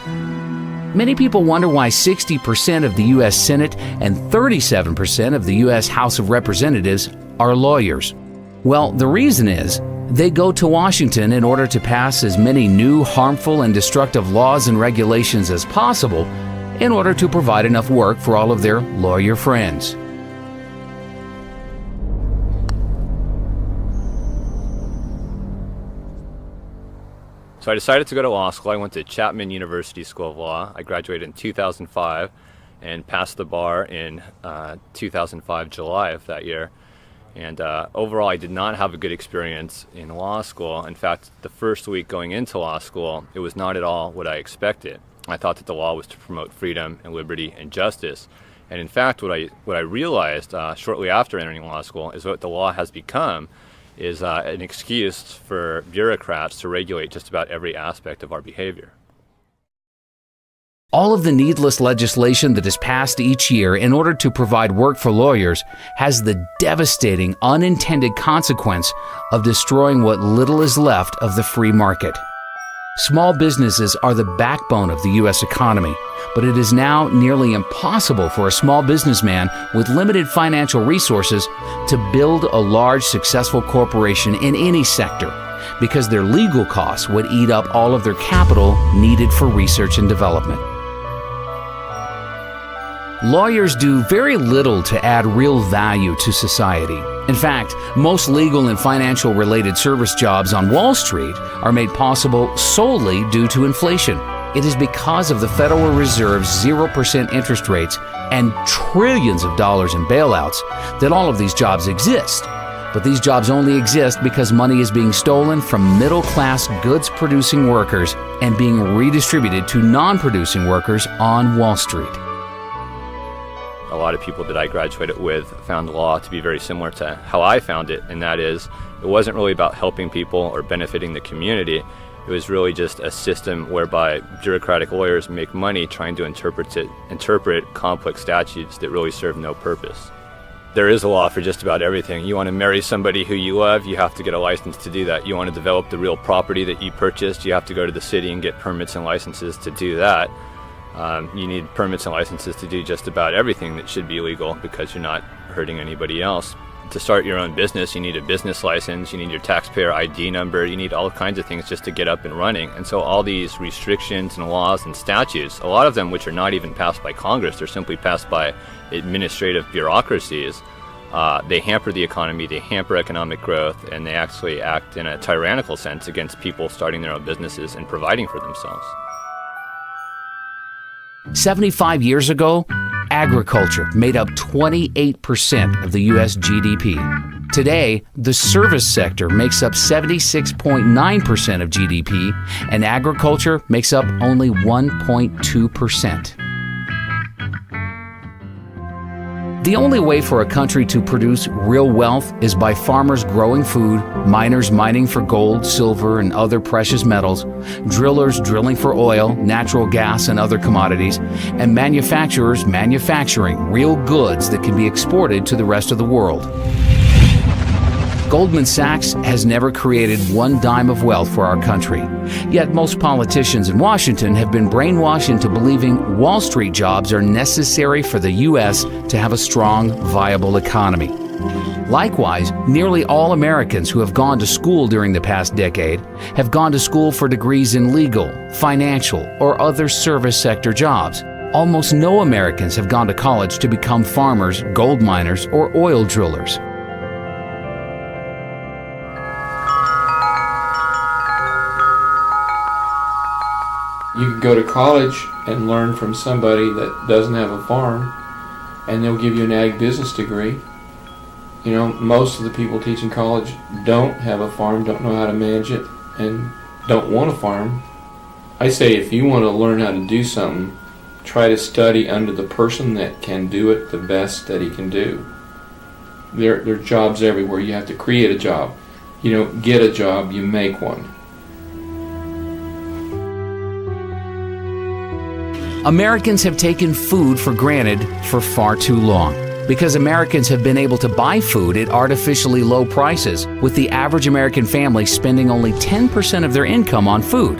A: Many people wonder why 60% of the U.S. Senate and 37% of the U.S. House of Representatives are lawyers. Well, the reason is they go to Washington in order to pass as many new, harmful, and destructive laws and regulations as possible in order to provide enough work for all of their lawyer friends.
O: So I decided to go to law school. I went to Chapman University School of Law. I graduated in 2005 and passed the bar in 2005, July of that year. And overall, I did not have a good experience in law school. In fact, the first week going into law school, it was not at all what I expected. I thought that the law was to promote freedom and liberty and justice. And in fact, what I realized shortly after entering law school is what the law has become is an excuse for bureaucrats to regulate just about every aspect of our behavior.
A: All of the needless legislation that is passed each year in order to provide work for lawyers has the devastating unintended consequence of destroying what little is left of the free market. Small businesses are the backbone of the U.S. economy, but it is now nearly impossible for a small businessman with limited financial resources to build a large, successful corporation in any sector because their legal costs would eat up all of their capital needed for research and development. Lawyers do very little to add real value to society. In fact, most legal and financial related service jobs on Wall Street are made possible solely due to inflation. It is because of the Federal Reserve's 0% interest rates and trillions of dollars in bailouts that all of these jobs exist. But these jobs only exist because money is being stolen from middle-class goods-producing workers and being redistributed to non-producing workers on Wall Street.
O: A lot of people that I graduated with found law to be very similar to how I found it, and that is, it wasn't really about helping people or benefiting the community. It was really just a system whereby bureaucratic lawyers make money trying to interpret complex statutes that really serve no purpose. There is a law for just about everything. You want to marry somebody who you love, you have to get a license to do that. You want to develop the real property that you purchased, you have to go to the city and get permits and licenses to do that. You need permits and licenses to do just about everything that should be legal because you're not hurting anybody else. To start your own business, you need a business license, you need your taxpayer ID number, you need all kinds of things just to get up and running. And so all these restrictions and laws and statutes, a lot of them which are not even passed by Congress, they're simply passed by administrative bureaucracies, they hamper the economy, they hamper economic growth, and they actually act in a tyrannical sense against people starting their own businesses and providing for themselves.
A: 75 years ago, agriculture made up 28% of the U.S. GDP. Today, the service sector makes up 76.9% of GDP, and agriculture makes up only 1.2%. The only way for a country to produce real wealth is by farmers growing food, miners mining for gold, silver, and other precious metals, drillers drilling for oil, natural gas, and other commodities, and manufacturers manufacturing real goods that can be exported to the rest of the world. Goldman Sachs has never created one dime of wealth for our country. Yet most politicians in Washington have been brainwashed into believing Wall Street jobs are necessary for the U.S. to have a strong, viable economy. Likewise, nearly all Americans who have gone to school during the past decade have gone to school for degrees in legal, financial, or other service sector jobs. Almost no Americans have gone to college to become farmers, gold miners, or oil drillers.
E: You can go to college and learn from somebody that doesn't have a farm, and they'll give you an ag business degree. You know, most of the people teaching college don't have a farm, don't know how to manage it, and don't want a farm. I say if you want to learn how to do something, try to study under the person that can do it the best that he can do. There are jobs everywhere. You have to create a job. You don't get a job, you make one.
A: Americans have taken food for granted for far too long because Americans have been able to buy food at artificially low prices, with the average American family spending only 10% of their income on food.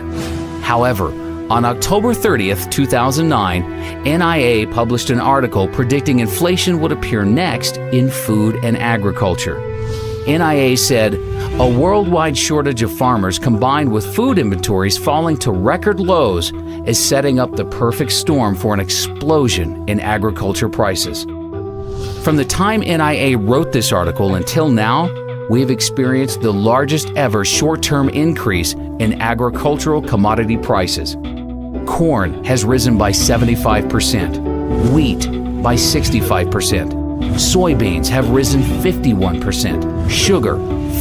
A: However, on October 30th, 2009, NIA published an article predicting inflation would appear next in food and agriculture. NIA said, a worldwide shortage of farmers combined with food inventories falling to record lows is setting up the perfect storm for an explosion in agriculture prices. From the time NIA wrote this article until now, we have experienced the largest ever short-term increase in agricultural commodity prices. Corn has risen by 75%, wheat by 65%, soybeans have risen 51%, sugar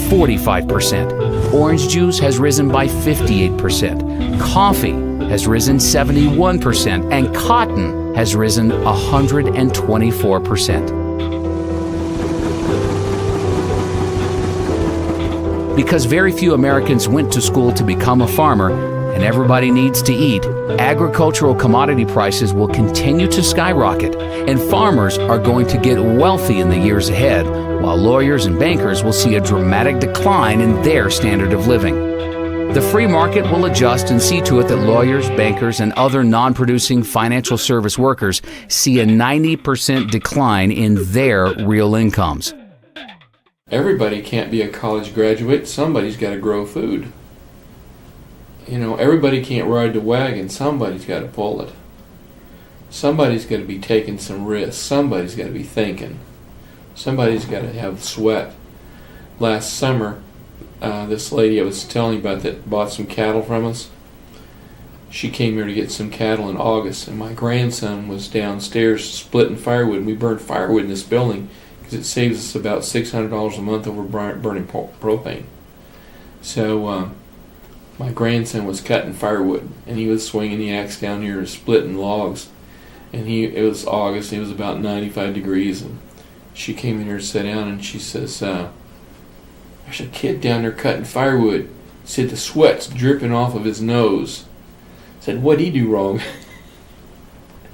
A: 45%, orange juice has risen by 58%, coffee has risen 71%, and cotton has risen 124%. Because very few Americans went to school to become a farmer, and everybody needs to eat, agricultural commodity prices will continue to skyrocket, and farmers are going to get wealthy in the years ahead, while lawyers and bankers will see a dramatic decline in their standard of living. The free market will adjust and see to it that lawyers, bankers, and other non-producing financial service workers see a 90% decline in their real incomes.
E: Everybody can't be a college graduate. Somebody's got to grow food. You know, everybody can't ride the wagon. Somebody's got to pull it. Somebody's got to be taking some risks. Somebody's got to be thinking. Somebody's got to have sweat. Last summer, this lady I was telling you about that bought some cattle from us, she came here to get some cattle in August, and my grandson was downstairs splitting firewood, and we burned firewood in this building because it saves us about $600 a month over burning propane. So my grandson was cutting firewood, and he was swinging the axe down here splitting logs, and it was August, it was about 95 degrees, and she came in here to sit down, and she says, there's a kid down there cutting firewood. Said the sweat's dripping off of his nose. Said, what'd he do wrong?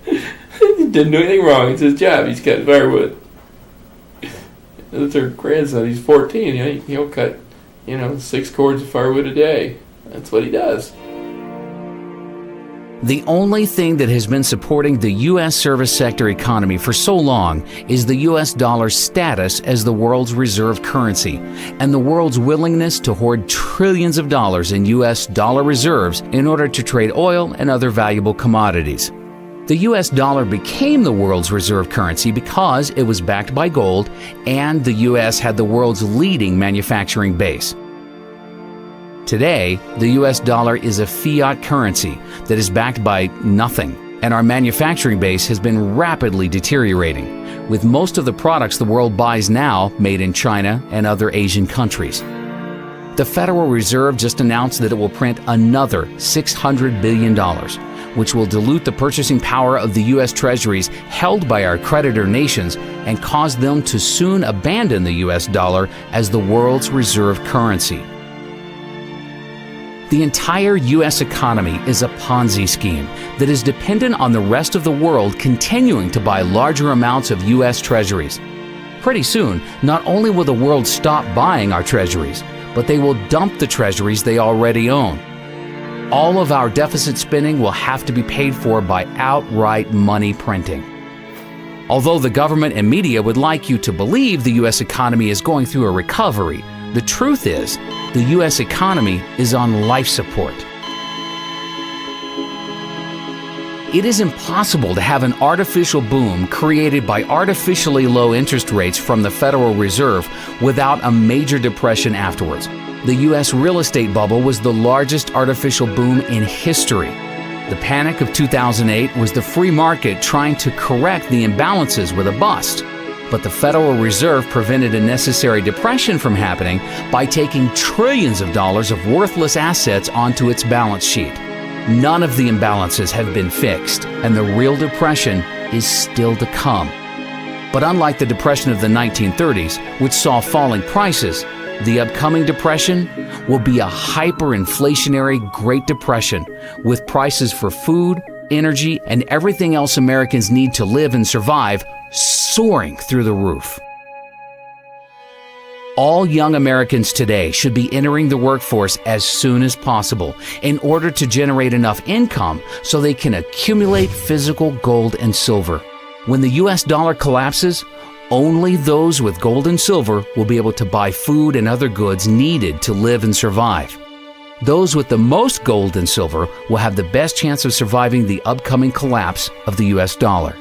E: He didn't do anything wrong. It's his job. He's cutting firewood. That's her grandson. He's 14. You know, he'll cut, 6 cords of firewood a day. That's what he does.
A: The only thing that has been supporting the U.S. service sector economy for so long is the U.S. dollar's status as the world's reserve currency and the world's willingness to hoard trillions of dollars in U.S. dollar reserves in order to trade oil and other valuable commodities. The U.S. dollar became the world's reserve currency because it was backed by gold and the U.S. had the world's leading manufacturing base. Today, the U.S. dollar is a fiat currency that is backed by nothing, and our manufacturing base has been rapidly deteriorating, with most of the products the world buys now made in China and other Asian countries. The Federal Reserve just announced that it will print another $600 billion, which will dilute the purchasing power of the U.S. Treasuries held by our creditor nations and cause them to soon abandon the U.S. dollar as the world's reserve currency. The entire U.S. economy is a Ponzi scheme that is dependent on the rest of the world continuing to buy larger amounts of U.S. treasuries. Pretty soon, not only will the world stop buying our treasuries, but they will dump the treasuries they already own. All of our deficit spending will have to be paid for by outright money printing. Although the government and media would like you to believe the U.S. economy is going through a recovery, the truth is, the U.S. economy is on life support. It is impossible to have an artificial boom created by artificially low interest rates from the Federal Reserve without a major depression afterwards. The U.S. real estate bubble was the largest artificial boom in history. The panic of 2008 was the free market trying to correct the imbalances with a bust. But the Federal Reserve prevented a necessary depression from happening by taking trillions of dollars of worthless assets onto its balance sheet. None of the imbalances have been fixed, and the real depression is still to come. But unlike the depression of the 1930s, which saw falling prices, the upcoming depression will be a hyperinflationary Great Depression, with prices for food, energy, and everything else Americans need to live and survive soaring through the roof. All young Americans today should be entering the workforce as soon as possible in order to generate enough income so they can accumulate physical gold and silver. When the US dollar collapses, only those with gold and silver will be able to buy food and other goods needed to live and survive. Those with the most gold and silver will have the best chance of surviving the upcoming collapse of the US dollar.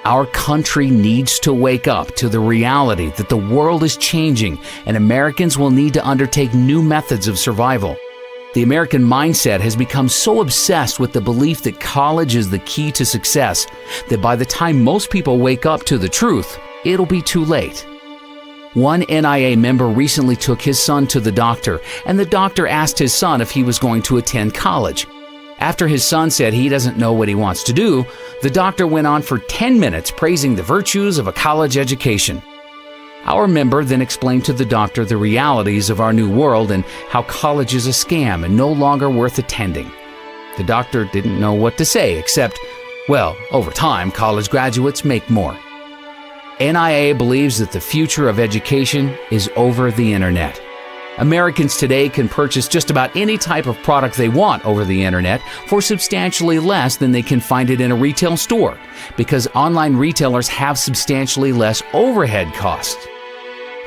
A: Our country needs to wake up to the reality that the world is changing and Americans will need to undertake new methods of survival. The American mindset has become so obsessed with the belief that college is the key to success that by the time most people wake up to the truth, it'll be too late. One NIA member recently took his son to the doctor, and the doctor asked his son if he was going to attend college. After his son said he doesn't know what he wants to do, the doctor went on for 10 minutes praising the virtues of a college education. Our member then explained to the doctor the realities of our new world and how college is a scam and no longer worth attending. The doctor didn't know what to say except, well, over time, college graduates make more. NIA believes that the future of education is over the internet. Americans today can purchase just about any type of product they want over the internet for substantially less than they can find it in a retail store, because online retailers have substantially less overhead costs.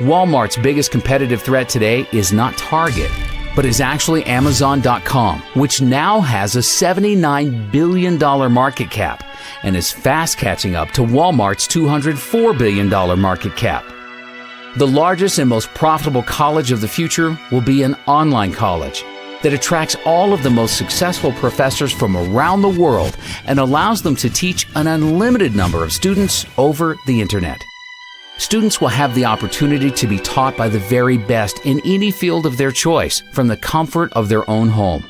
A: Walmart's biggest competitive threat today is not Target, but is actually Amazon.com, which now has a $79 billion market cap and is fast catching up to Walmart's $204 billion market cap. The largest and most profitable college of the future will be an online college that attracts all of the most successful professors from around the world and allows them to teach an unlimited number of students over the internet. Students will have the opportunity to be taught by the very best in any field of their choice from the comfort of their own home.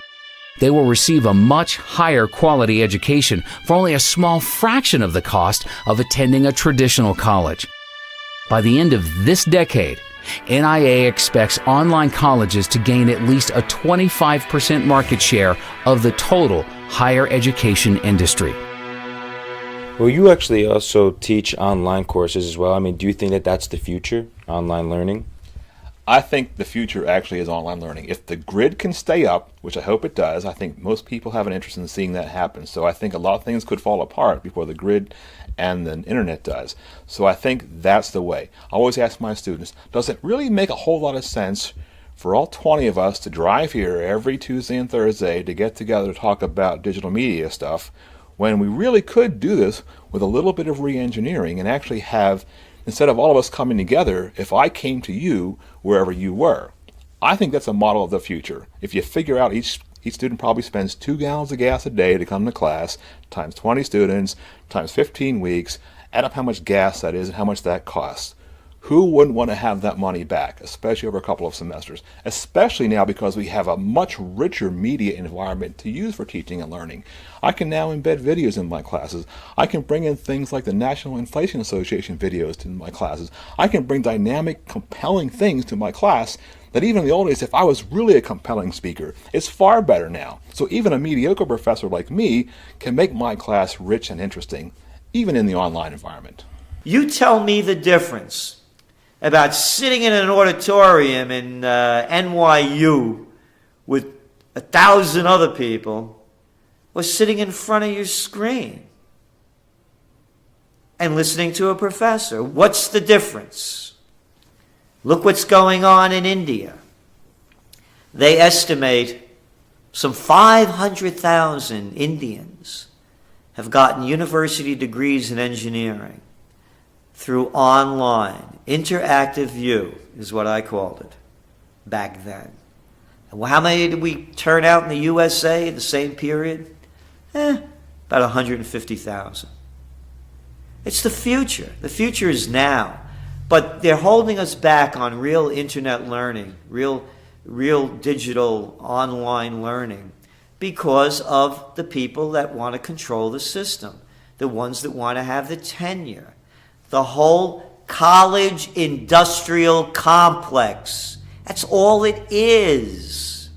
A: They will receive a much higher quality education for only a small fraction of the cost of attending a traditional college. By the end of this decade, NIA expects online colleges to gain at least a 25% market share of the total higher education industry.
D: Well, you actually also teach online courses as well. I mean, do you think that that's the future, online learning?
F: I think the future actually is online learning. If the grid can stay up, which I hope it does, I think most people have an interest in seeing that happen. So I think a lot of things could fall apart before the grid and the internet does. So I think that's the way. I always ask my students, does it really make a whole lot of sense for all 20 of us to drive here every Tuesday and Thursday to get together to talk about digital media stuff, when we really could do this with a little bit of re-engineering and actually have, instead of all of us coming together, if I came to you wherever you were? I think that's a model of the future. If you figure out each student probably spends 2 gallons of gas a day to come to class, times 20 students, times 15 weeks, add up how much gas that is and how much that costs. Who wouldn't want to have that money back, especially over a couple of semesters? Especially now because we have a much richer media environment to use for teaching and learning. I can now embed videos in my classes. I can bring in things like the National Inflation Association videos to my classes. I can bring dynamic, compelling things to my class that even in the old days, if I was really a compelling speaker, it's far better now. So even a mediocre professor like me can make my class rich and interesting, even in the online environment.
B: You tell me the difference about sitting in an auditorium in NYU with 1,000 other people or sitting in front of your screen and listening to a professor. What's the difference? Look what's going on in India. They estimate some 500,000 Indians have gotten university degrees in engineering through online. Interactive view is what I called it back then. And how many did we turn out in the USA in the same period? About 150,000. It's the future. The future is now. But they're holding us back on real internet learning, real real digital online learning because of the people that want to control the system, the ones that want to have the tenure, the whole college industrial complex. That's all it is.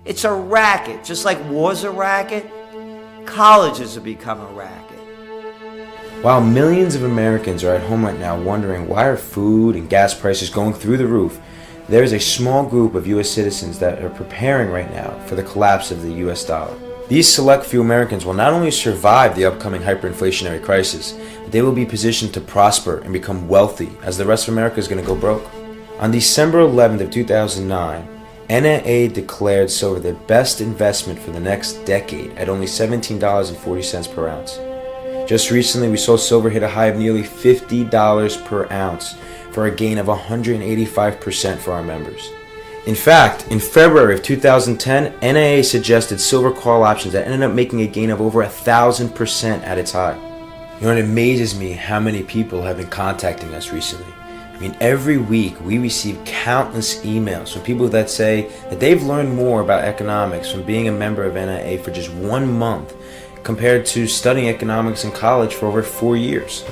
B: It's a racket. Just like war's a racket, colleges have become a racket.
D: While millions of Americans are at home right now wondering why are food and gas prices going through the roof, there is a small group of U.S. citizens that are preparing right now for the collapse of the U.S. dollar. These select few Americans will not only survive the upcoming hyperinflationary crisis, but they will be positioned to prosper and become wealthy as the rest of America is going to go broke. On December 11th of 2009, NAA declared silver their best investment for the next decade at only $17.40 per ounce. Just recently, we saw silver hit a high of nearly $50 per ounce for a gain of 185% for our members. In fact, in February of 2010, NAA suggested silver call options that ended up making a gain of over 1,000% at its high. You know, it amazes me how many people have been contacting us recently. I mean, every week we receive countless emails from people that say that they've learned more about economics from being a member of NAA for just 1 month compared to studying economics in college for over 4 years.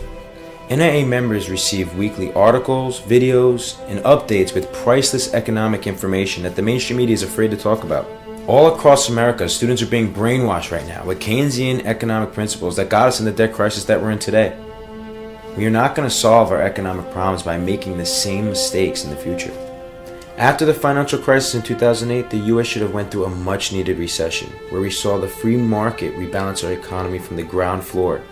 D: NAA members receive weekly articles, videos, and updates with priceless economic information that the mainstream media is afraid to talk about. All across America, students are being brainwashed right now with Keynesian economic principles that got us in the debt crisis that we're in today. We are not going to solve our economic problems by making the same mistakes in the future. After the financial crisis in 2008, the U.S. should have went through a much-needed recession, where we saw the free market rebalance our economy from the ground floor.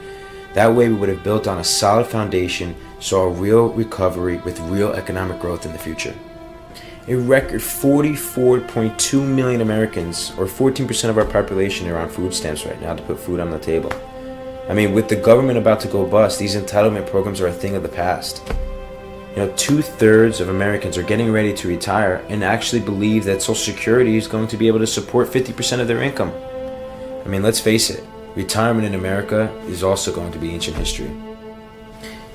D: That way we would have built on a solid foundation, saw a real recovery with real economic growth in the future. A record 44.2 million Americans, or 14% of our population, are on food stamps right now to put food on the table. I mean, with the government about to go bust, these entitlement programs are a thing of the past. You know, 2/3 of Americans are getting ready to retire and actually believe that Social Security is going to be able to support 50% of their income. I mean, let's face it, retirement in America is also going to be ancient history.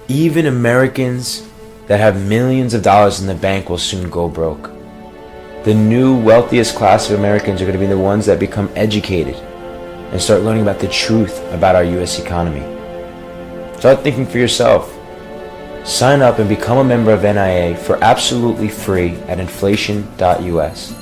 D: Even Americans that have millions of dollars in the bank will soon go broke. The new wealthiest class of Americans are going to be the ones that become educated and start learning about the truth about our U.S. economy. Start thinking for yourself. Sign up and become a member of NIA for absolutely free at inflation.us.